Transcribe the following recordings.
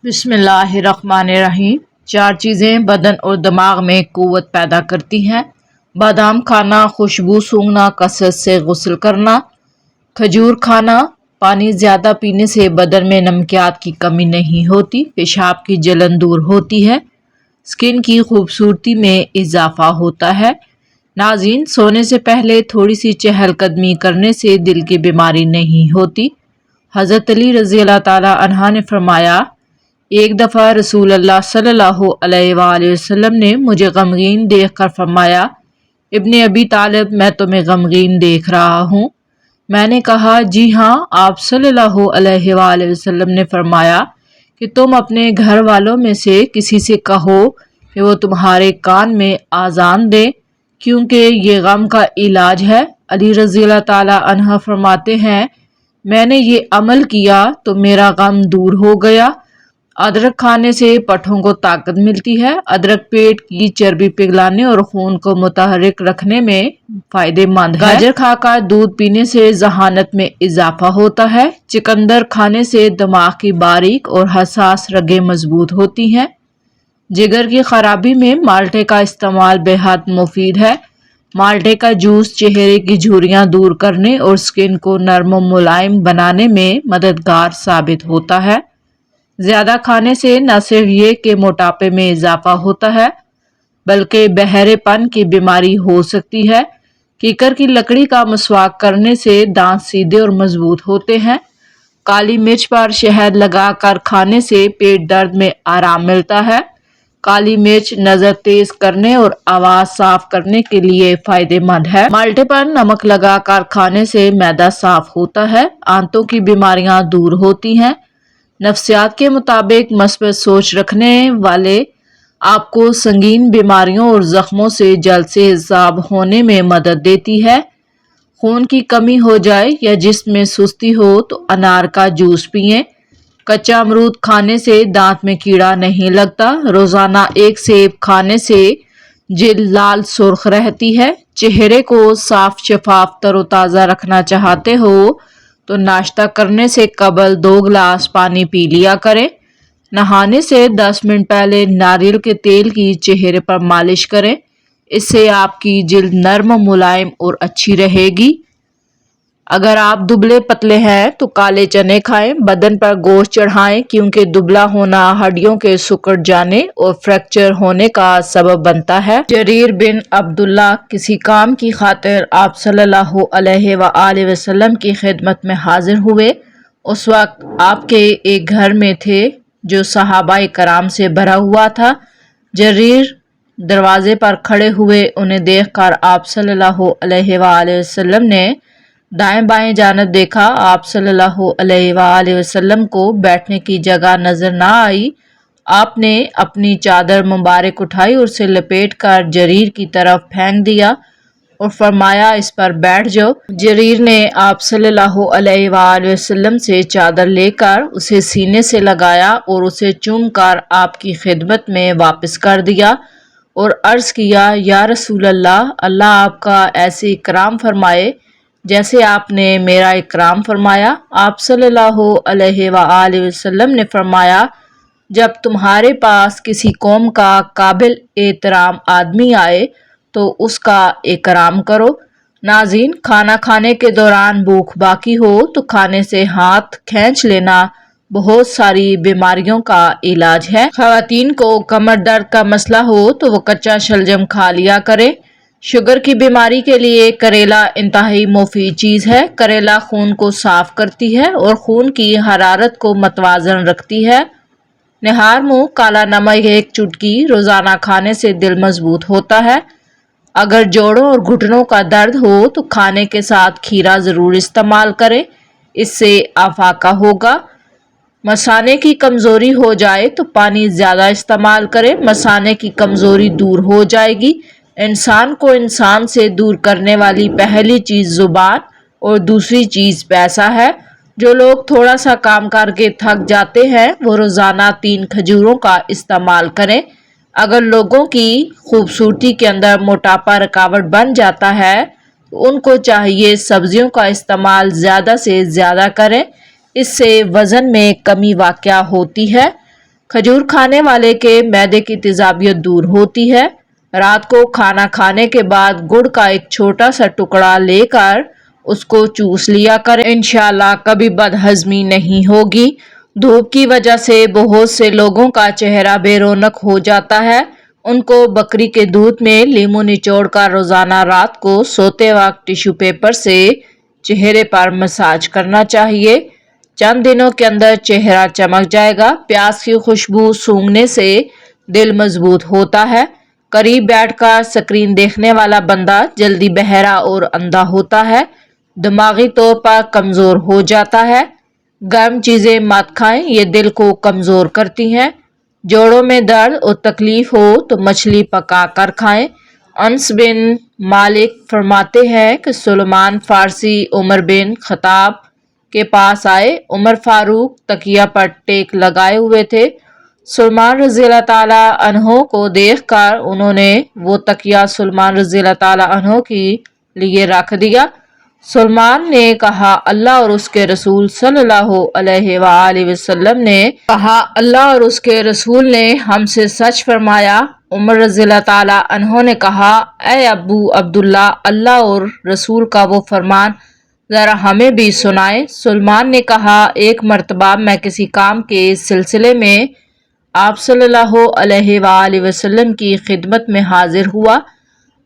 بسم اللہ الرحمن الرحیم۔ 4 چیزیں بدن اور دماغ میں قوت پیدا کرتی ہیں: بادام کھانا، خوشبو سونگھنا، کثرت سے غسل کرنا، کھجور کھانا۔ پانی زیادہ پینے سے بدن میں نمکیات کی کمی نہیں ہوتی، پیشاب کی جلن دور ہوتی ہے، سکن کی خوبصورتی میں اضافہ ہوتا ہے۔ ناظرین، سونے سے پہلے تھوڑی سی چہل قدمی کرنے سے دل کی بیماری نہیں ہوتی۔ حضرت علی رضی اللہ تعالی عنہ نے فرمایا، ایک دفعہ رسول اللہ صلی اللہ علیہ وآلہ وسلم نے مجھے غمگین دیکھ کر فرمایا، ابن ابی طالب، میں تمہیں غمگین دیکھ رہا ہوں۔ میں نے کہا، جی ہاں۔ آپ صلی اللہ علیہ وآلہ وسلم نے فرمایا کہ تم اپنے گھر والوں میں سے کسی سے کہو کہ وہ تمہارے کان میں آذان دے، کیونکہ یہ غم کا علاج ہے۔ علی رضی اللہ تعالی عنہ فرماتے ہیں، میں نے یہ عمل کیا تو میرا غم دور ہو گیا۔ ادرک کھانے سے پٹھوں کو طاقت ملتی ہے۔ ادرک پیٹ کی چربی پگھلانے اور خون کو متحرک رکھنے میں فائدہ مند ہے۔ گاجر کھا کر دودھ پینے سے ذہانت میں اضافہ ہوتا ہے۔ چقندر کھانے سے دماغ کی باریک اور حساس رگیں مضبوط ہوتی ہیں۔ جگر کی خرابی میں مالٹے کا استعمال بے حد مفید ہے۔ مالٹے کا جوس چہرے کی جھریاں دور کرنے اور سکن کو نرم و ملائم بنانے میں مددگار ثابت ہوتا ہے۔ زیادہ کھانے سے نہ صرف یہ کہ موٹاپے میں اضافہ ہوتا ہے بلکہ بہرے پن کی بیماری ہو سکتی ہے۔ کیکر کی لکڑی کا مسواک کرنے سے دانت سیدھے اور مضبوط ہوتے ہیں۔ کالی مرچ پر شہد لگا کر کھانے سے پیٹ درد میں آرام ملتا ہے۔ کالی مرچ نظر تیز کرنے اور آواز صاف کرنے کے لیے فائدہ مند ہے۔ مالٹے پر نمک لگا کر کھانے سے معدہ صاف ہوتا ہے۔ آنتوں کی بیماریاں دور ہوتی ہیں۔ نفسیات کے مطابق مثبت سوچ رکھنے والے آپ کو سنگین بیماریوں اور زخموں سے جلد سے حساب ہونے میں مدد دیتی ہے۔ خون کی کمی ہو جائے یا جسم میں سستی ہو تو انار کا جوس پئیں۔ کچا امرود کھانے سے دانت میں کیڑا نہیں لگتا۔ روزانہ 1 سیب کھانے سے جلد لال سرخ رہتی ہے۔ چہرے کو صاف شفاف تر و تازہ رکھنا چاہتے ہو تو ناشتہ کرنے سے قبل 2 گلاس پانی پی لیا کریں۔ نہانے سے 10 منٹ پہلے ناریل کے تیل کی چہرے پر مالش کریں، اس سے آپ کی جلد نرم و ملائم اور اچھی رہے گی۔ اگر آپ دبلے پتلے ہیں تو کالے چنے کھائیں، بدن پر گوشت چڑھائیں، کیونکہ دبلا ہونا ہڈیوں کے سکڑ جانے اور فریکچر ہونے کا سبب بنتا ہے۔ جریر بن عبداللہ کسی کام کی خاطر آپ صلی اللہ علیہ وآلہ وسلم کی خدمت میں حاضر ہوئے۔ اس وقت آپ کے ایک گھر میں تھے جو صحابہ کرام سے بھرا ہوا تھا۔ جریر دروازے پر کھڑے ہوئے، انہیں دیکھ کر آپ صلی اللہ علیہ وآلہ وسلم نے دائیں بائیں جانب دیکھا۔ آپ صلی اللہ علیہ وآلہ وسلم کو بیٹھنے کی جگہ نظر نہ آئی۔ آپ نے اپنی چادر مبارک اٹھائی اور اسے لپیٹ کر جریر کی طرف پھینک دیا اور فرمایا، اس پر بیٹھ جاؤ۔ جریر نے آپ صلی اللہ علیہ وآلہ وسلم سے چادر لے کر اسے سینے سے لگایا اور اسے چوم کر آپ کی خدمت میں واپس کر دیا اور عرض کیا، یا رسول اللہ، اللہ آپ کا ایسے اکرام فرمائے جیسے آپ نے میرا اکرام فرمایا۔ آپ صلی اللہ علیہ وآلہ وسلم نے فرمایا، جب تمہارے پاس کسی قوم کا قابل احترام آدمی آئے تو اس کا اکرام کرو۔ ناظرین، کھانا کھانے کے دوران بھوک باقی ہو تو کھانے سے ہاتھ کھینچ لینا بہت ساری بیماریوں کا علاج ہے۔ خواتین کو کمر درد کا مسئلہ ہو تو وہ کچا شلجم کھا لیا کریں۔ شوگر کی بیماری کے لیے کریلا انتہائی مفید چیز ہے۔ کریلا خون کو صاف کرتی ہے اور خون کی حرارت کو متوازن رکھتی ہے۔ نہار منہ کالا نمک 1 چٹکی روزانہ کھانے سے دل مضبوط ہوتا ہے۔ اگر جوڑوں اور گھٹنوں کا درد ہو تو کھانے کے ساتھ کھیرا ضرور استعمال کریں، اس سے افاقہ ہوگا۔ مثانے کی کمزوری ہو جائے تو پانی زیادہ استعمال کریں، مثانے کی کمزوری دور ہو جائے گی۔ انسان کو انسان سے دور کرنے والی پہلی چیز زبان اور دوسری چیز پیسہ ہے۔ جو لوگ تھوڑا سا کام کر کے تھک جاتے ہیں وہ روزانہ 3 کھجوروں کا استعمال کریں۔ اگر لوگوں کی خوبصورتی کے اندر موٹاپا رکاوٹ بن جاتا ہے تو ان کو چاہیے سبزیوں کا استعمال زیادہ سے زیادہ کریں، اس سے وزن میں کمی واقع ہوتی ہے۔ کھجور کھانے والے کے معدے کی تیزابیت دور ہوتی ہے۔ رات کو کھانا کھانے کے بعد گڑ کا ایک چھوٹا سا ٹکڑا لے کر اس کو چوس لیا کریں، انشاءاللہ کبھی بدہضمی نہیں ہوگی۔ دھوپ کی وجہ سے بہت سے لوگوں کا چہرہ بے رونق ہو جاتا ہے، ان کو بکری کے دودھ میں لیموں نچوڑ کر روزانہ رات کو سوتے وقت ٹیشو پیپر سے چہرے پر مساج کرنا چاہیے۔ چند دنوں کے اندر چہرہ چمک جائے گا۔ پیاز کی خوشبو سونگھنے سے دل مضبوط ہوتا ہے۔ قریب بیٹھ کر سکرین دیکھنے والا بندہ جلدی بہرا اور اندھا ہوتا ہے، دماغی طور پر کمزور ہو جاتا ہے۔ گرم چیزیں مت کھائیں، یہ دل کو کمزور کرتی ہیں۔ جوڑوں میں درد اور تکلیف ہو تو مچھلی پکا کر کھائیں۔ انس بن مالک فرماتے ہیں کہ سلمان فارسی عمر بن خطاب کے پاس آئے۔ عمر فاروق تکیہ پر ٹیک لگائے ہوئے تھے۔ سلمان رضی اللہ تعالیٰ عنہ کو دیکھ کر انہوں نے وہ تکیہ سلمان رضی اللہ تعالیٰ عنہ کے لیے رکھ دیا۔ سلمان نے کہا اللہ اور اس کے رسول صلی اللہ علیہ وآلہ وسلم نے کہا اللہ اور اس کے رسول نے ہم سے سچ فرمایا۔ عمر رضی اللہ تعالیٰ عنہ نے کہا اے ابو عبداللہ، اللہ اور رسول کا وہ فرمان ذرا ہمیں بھی سنائیں۔ سلمان نے کہا ایک مرتبہ میں کسی کام کے سلسلے میں آپ صلی اللہ علیہ وآلہ وسلم کی خدمت میں حاضر ہوا۔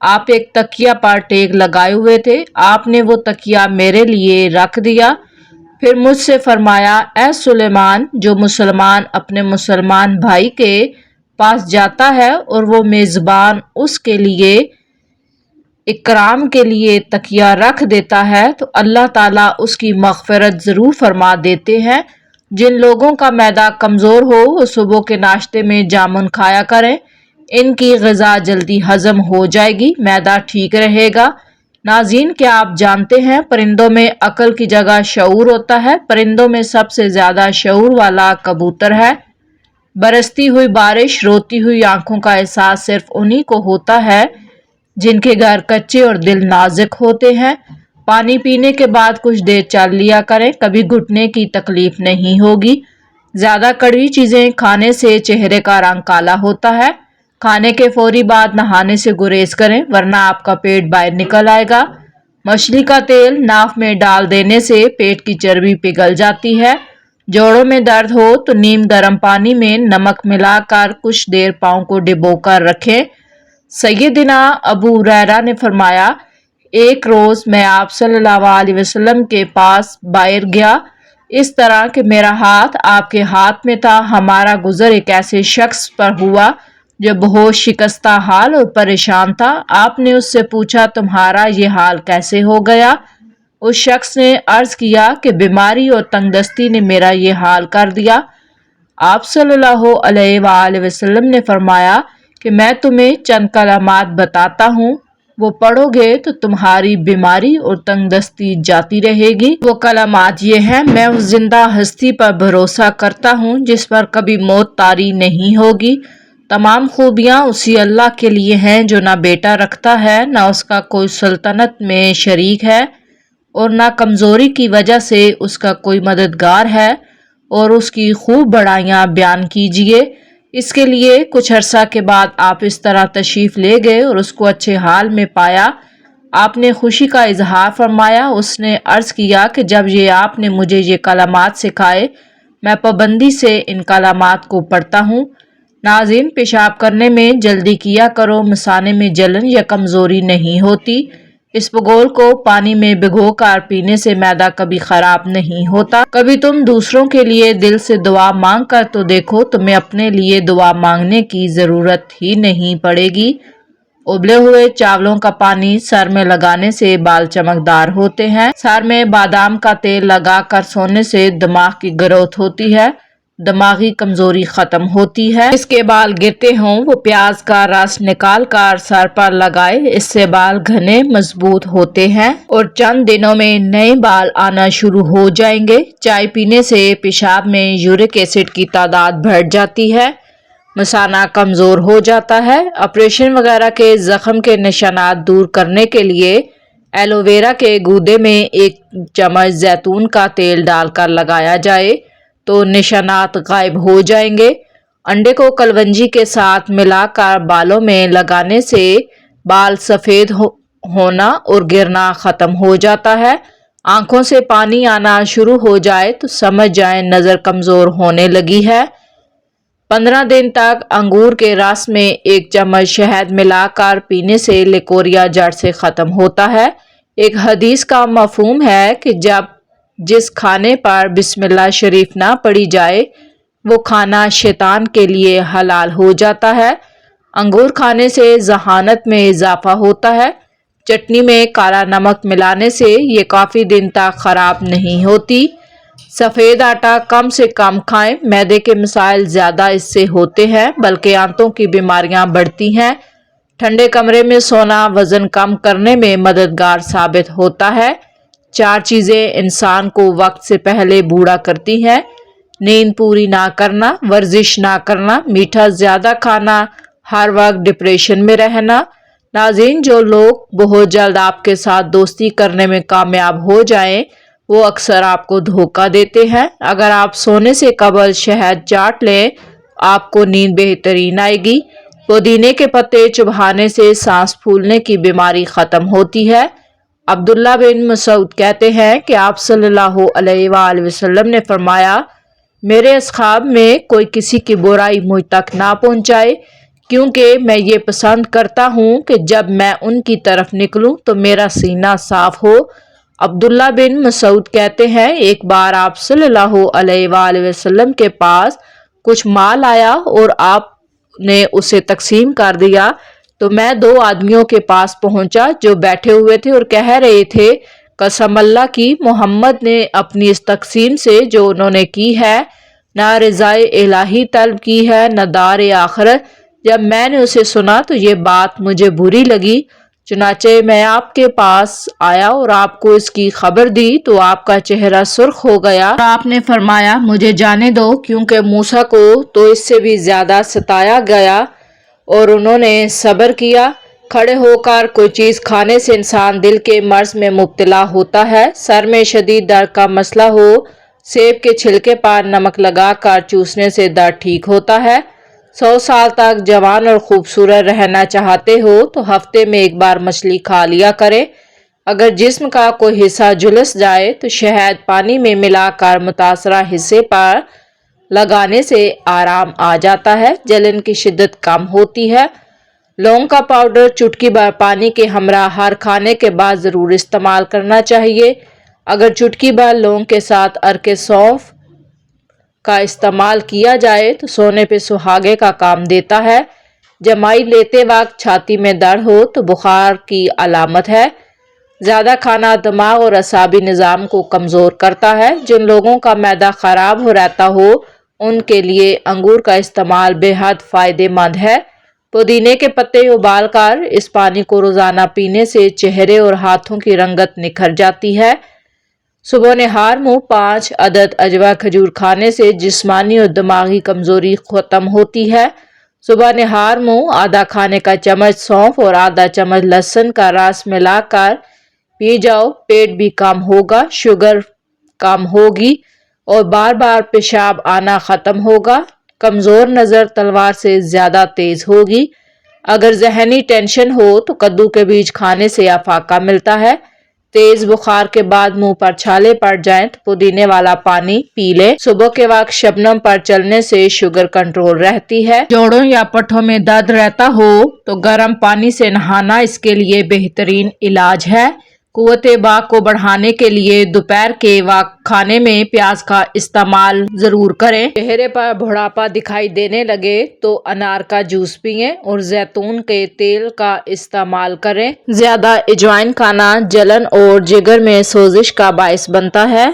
آپ ایک تکیہ پر ٹیک لگائے ہوئے تھے، آپ نے وہ تکیہ میرے لیے رکھ دیا، پھر مجھ سے فرمایا اے سلیمان، جو مسلمان اپنے مسلمان بھائی کے پاس جاتا ہے اور وہ میزبان اس کے لیے اکرام کے لیے تکیہ رکھ دیتا ہے تو اللہ تعالیٰ اس کی مغفرت ضرور فرما دیتے ہیں۔ جن لوگوں کا معدہ کمزور ہو وہ صبح کے ناشتے میں جامن کھایا کریں، ان کی غذا جلدی ہضم ہو جائے گی، معدہ ٹھیک رہے گا۔ ناظرین، کیا آپ جانتے ہیں پرندوں میں عقل کی جگہ شعور ہوتا ہے؟ پرندوں میں سب سے زیادہ شعور والا کبوتر ہے۔ برستی ہوئی بارش، روتی ہوئی آنکھوں کا احساس صرف انہی کو ہوتا ہے جن کے گھر کچے اور دل نازک ہوتے ہیں۔ پانی پینے کے بعد کچھ دیر چل لیا کریں، کبھی گھٹنے کی تکلیف نہیں ہوگی۔ زیادہ کڑوی چیزیں کھانے سے چہرے کا رنگ کالا ہوتا ہے۔ کھانے کے فوری بعد نہانے سے گریز کریں ورنہ آپ کا پیٹ باہر نکل آئے گا۔ مچھلی کا تیل ناف میں ڈال دینے سے پیٹ کی چربی پگھل جاتی ہے۔ جوڑوں میں درد ہو تو نیم گرم پانی میں نمک ملا کر کچھ دیر پاؤں کو ڈبو کر رکھیں۔ سیدنا ابو ہریرہ نے فرمایا ایک روز میں آپ صلی اللہ علیہ وسلم کے پاس باہر گیا، اس طرح کہ میرا ہاتھ آپ کے ہاتھ میں تھا۔ ہمارا گزر ایک ایسے شخص پر ہوا جو بہت شکستہ حال اور پریشان تھا۔ آپ نے اس سے پوچھا تمہارا یہ حال کیسے ہو گیا؟ اس شخص نے عرض کیا کہ بیماری اور تنگ دستی نے میرا یہ حال کر دیا۔ آپ صلی اللہ علیہ وآلہ وسلم نے فرمایا کہ میں تمہیں چند کلمات بتاتا ہوں، وہ پڑھو گے تو تمہاری بیماری اور تنگ دستی جاتی رہے گی۔ وہ کلمات یہ ہیں میں اس زندہ ہستی پر بھروسہ کرتا ہوں جس پر کبھی موت طاری نہیں ہوگی۔ تمام خوبیاں اسی اللہ کے لیے ہیں جو نہ بیٹا رکھتا ہے، نہ اس کا کوئی سلطنت میں شریک ہے اور نہ کمزوری کی وجہ سے اس کا کوئی مددگار ہے، اور اس کی خوب بڑائیاں بیان کیجئے۔ اس کے لیے کچھ عرصہ کے بعد آپ اس طرح تشریف لے گئے اور اس کو اچھے حال میں پایا۔ آپ نے خوشی کا اظہار فرمایا۔ اس نے عرض کیا کہ جب یہ آپ نے مجھے یہ کلمات سکھائے میں پابندی سے ان کلمات کو پڑھتا ہوں۔ ناظرین، پیشاب کرنے میں جلدی کیا کرو، مثانے میں جلن یا کمزوری نہیں ہوتی۔ اس بگول کو پانی میں بھگو کر پینے سے معدہ کبھی خراب نہیں ہوتا۔ کبھی تم دوسروں کے لیے دل سے دعا مانگ کر تو دیکھو، تمہیں اپنے لیے دعا مانگنے کی ضرورت ہی نہیں پڑے گی۔ ابلے ہوئے چاولوں کا پانی سر میں لگانے سے بال چمکدار ہوتے ہیں۔ سر میں بادام کا تیل لگا کر سونے سے دماغ کی گروتھ ہوتی ہے، دماغی کمزوری ختم ہوتی ہے۔ اس کے بال گرتے ہوں وہ پیاز کا رس نکال کر سر پر لگائے، اس سے بال گھنے مضبوط ہوتے ہیں اور چند دنوں میں نئے بال آنا شروع ہو جائیں گے۔ چائے پینے سے پیشاب میں یورک ایسڈ کی تعداد بڑھ جاتی ہے، مثانہ کمزور ہو جاتا ہے۔ آپریشن وغیرہ کے زخم کے نشانات دور کرنے کے لیے ایلو ویرا کے گودے میں 1 چمچ زیتون کا تیل ڈال کر لگایا جائے تو نشانات غائب ہو جائیں گے۔ انڈے کو کلونجی کے ساتھ ملا کر بالوں میں لگانے سے بال سفید ہونا اور گرنا ختم ہو جاتا ہے۔ آنکھوں سے پانی آنا شروع ہو جائے تو سمجھ جائیں نظر کمزور ہونے لگی ہے۔ 15 دن تک انگور کے رس میں 1 چمچ شہد ملا کر پینے سے لیکوریا جڑ سے ختم ہوتا ہے۔ ایک حدیث کا مفہوم ہے کہ جس کھانے پر بسم اللہ شریف نہ پڑھی جائے وہ کھانا شیطان کے لیے حلال ہو جاتا ہے۔ انگور کھانے سے ذہانت میں اضافہ ہوتا ہے۔ چٹنی میں کالا نمک ملانے سے یہ کافی دن تک خراب نہیں ہوتی۔ سفید آٹا کم سے کم کھائیں، معدے کے مسائل زیادہ اس سے ہوتے ہیں بلکہ آنتوں کی بیماریاں بڑھتی ہیں۔ ٹھنڈے کمرے میں سونا وزن کم کرنے میں مددگار ثابت ہوتا ہے۔ 4 چیزیں انسان کو وقت سے پہلے بوڑھا کرتی ہیں: نیند پوری نہ کرنا، ورزش نہ کرنا، میٹھا زیادہ کھانا، ہر وقت ڈپریشن میں رہنا۔ ناظرین، جو لوگ بہت جلد آپ کے ساتھ دوستی کرنے میں کامیاب ہو جائیں وہ اکثر آپ کو دھوکہ دیتے ہیں۔ اگر آپ سونے سے قبل شہد چاٹ لیں آپ کو نیند بہترین آئے گی۔ پودینے کے پتے چبانے سے سانس پھولنے کی بیماری ختم ہوتی ہے۔ عبداللہ بن مسعود کہتے ہیں کہ آپ صلی اللہ علیہ وآلہ وسلم نے فرمایا، میرے اصحاب میں کوئی کسی کی برائی مجھ تک نہ پہنچائے، کیونکہ میں یہ پسند کرتا ہوں کہ جب میں ان کی طرف نکلوں تو میرا سینہ صاف ہو۔ عبداللہ بن مسعود کہتے ہیں، ایک بار آپ صلی اللہ علیہ وآلہ وسلم کے پاس کچھ مال آیا اور آپ نے اسے تقسیم کر دیا تو میں 2 آدمیوں کے پاس پہنچا جو بیٹھے ہوئے تھے اور کہہ رہے تھے، قسم اللہ کی، محمد نے اپنی اس تقسیم سے جو انہوں نے کی ہے نہ رضائے الہی طلب کی ہے نہ دار آخرت۔ جب میں نے اسے سنا تو یہ بات مجھے بری لگی، چنانچہ میں آپ کے پاس آیا اور آپ کو اس کی خبر دی تو آپ کا چہرہ سرخ ہو گیا اور آپ نے فرمایا، مجھے جانے دو، کیونکہ موسیٰ کو تو اس سے بھی زیادہ ستایا گیا اور انہوں نے صبر کیا۔ کھڑے ہو کر کوئی چیز کھانے سے انسان دل کے مرض میں مبتلا ہوتا ہے۔ سر میں شدید درد کا مسئلہ ہو، سیب کے چھلکے پر نمک لگا کر چوسنے سے درد ٹھیک ہوتا ہے۔ 100 سال تک جوان اور خوبصورت رہنا چاہتے ہو تو ہفتے میں 1 بار مچھلی کھا لیا کرے۔ اگر جسم کا کوئی حصہ جھلس جائے تو شہد پانی میں ملا کر متاثرہ حصے پر لگانے سے آرام آ جاتا ہے، جلن کی شدت کم ہوتی ہے۔ لونگ کا پاؤڈر چٹکی بھر پانی کے ہمراہ ہر کھانے کے بعد ضرور استعمال کرنا چاہیے۔ اگر چٹکی بھر لونگ کے ساتھ عرق سونف کا استعمال کیا جائے تو سونے پہ سہاگے کا کام دیتا ہے۔ جمائی لیتے وقت چھاتی میں درد ہو تو بخار کی علامت ہے۔ زیادہ کھانا دماغ اور اعصابی نظام کو کمزور کرتا ہے۔ جن لوگوں کا معدہ خراب ہو رہتا ہو ان کے لیے انگور کا استعمال بے حد فائدہ مند ہے۔ پودینے کے پتے ابال کر اس پانی کو روزانہ پینے سے چہرے اور ہاتھوں کی رنگت نکھر جاتی ہے۔ صبح نہار میں 5 عدد عجوہ کھجور کھانے سے جسمانی اور دماغی کمزوری ختم ہوتی ہے۔ صبح نہار میں آدھا کھانے کا چمچ سونف اور آدھا چمچ لہسن کا رس ملا کر پی جاؤ، پیٹ بھی کم ہوگا، شوگر کم ہوگی اور بار بار پیشاب آنا ختم ہوگا۔ کمزور نظر تلوار سے زیادہ تیز ہوگی۔ اگر ذہنی ٹینشن ہو تو کدو کے بیج کھانے سے افاقہ ملتا ہے۔ تیز بخار کے بعد منہ پر چھالے پڑ جائیں تو پودینے والا پانی پی لیں۔ صبح کے وقت شبنم پر چلنے سے شوگر کنٹرول رہتی ہے۔ جوڑوں یا پٹھوں میں درد رہتا ہو تو گرم پانی سے نہانا اس کے لیے بہترین علاج ہے۔ قوت باک کو بڑھانے کے لیے دوپہر کے وقت کھانے میں پیاز کا استعمال ضرور کریں۔ چہرے پر بڑھاپا دکھائی دینے لگے تو انار کا جوس پئیں اور زیتون کے تیل کا استعمال کریں۔ زیادہ اجوائن کھانا جلن اور جگر میں سوزش کا باعث بنتا ہے۔